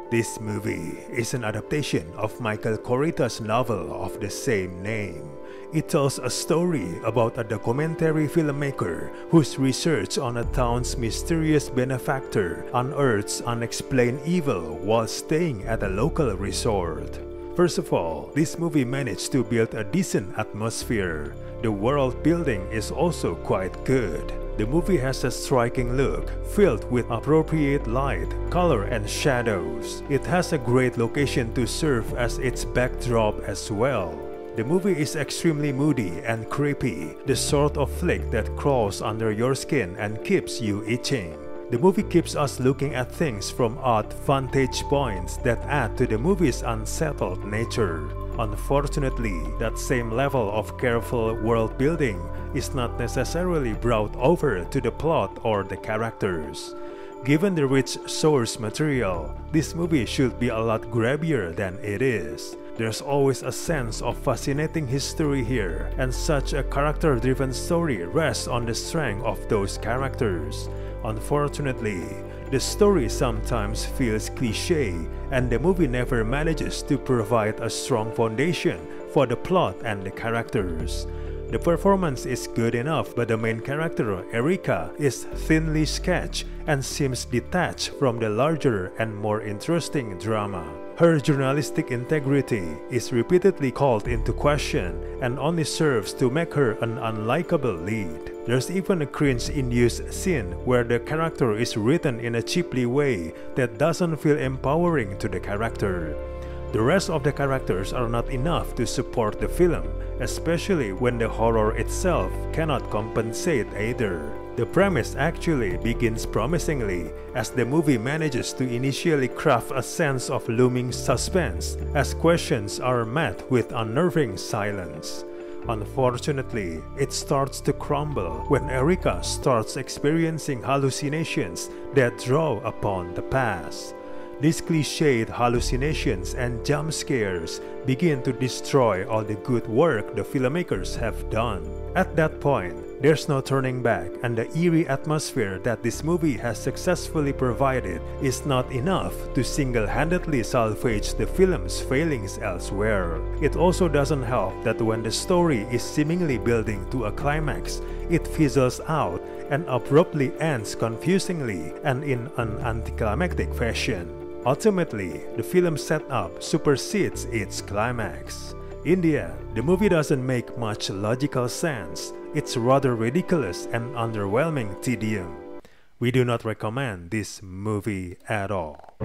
This movie is an adaptation of Michael Corita's novel of the same name. It tells a story about a documentary filmmaker whose research on a town's mysterious benefactor unearths unexplained evil while staying at a local resort. First of all, this movie managed to build a decent atmosphere. The world building is also quite good. The movie has a striking look, filled with appropriate light, color and shadows. It has a great location to serve as its backdrop as well. The movie is extremely moody and creepy, the sort of flick that crawls under your skin and keeps you itching. The movie keeps us looking at things from odd vantage points that add to the movie's unsettled nature. Unfortunately, that same level of careful world building is not necessarily brought over to the plot or the characters. Given the rich source material, this movie should be a lot grabbier than it is. There's always a sense of fascinating history here, and such a character-driven story rests on the strength of those characters. Unfortunately, the story sometimes feels cliché, and the movie never manages to provide a strong foundation for the plot and the characters. The performance is good enough, but the main character, Erica, is thinly sketched and seems detached from the larger and more interesting drama. Her journalistic integrity is repeatedly called into question and only serves to make her an unlikable lead. There's even a cringe-induced scene where the character is written in a cheaply way that doesn't feel empowering to the character. The rest of the characters are not enough to support the film, especially when the horror itself cannot compensate either. The premise actually begins promisingly, as the movie manages to initially craft a sense of looming suspense as questions are met with unnerving silence. Unfortunately, it starts to crumble when Erica starts experiencing hallucinations that draw upon the past. These cliched hallucinations and jump scares begin to destroy all the good work the filmmakers have done. At that point, there's no turning back, and the eerie atmosphere that this movie has successfully provided is not enough to single-handedly salvage the film's failings elsewhere. It also doesn't help that when the story is seemingly building to a climax, it fizzles out and abruptly ends confusingly and in an anticlimactic fashion. Ultimately, the film's setup supersedes its climax. In the end, the movie doesn't make much logical sense. It's rather ridiculous and underwhelming tedium. We do not recommend this movie at all.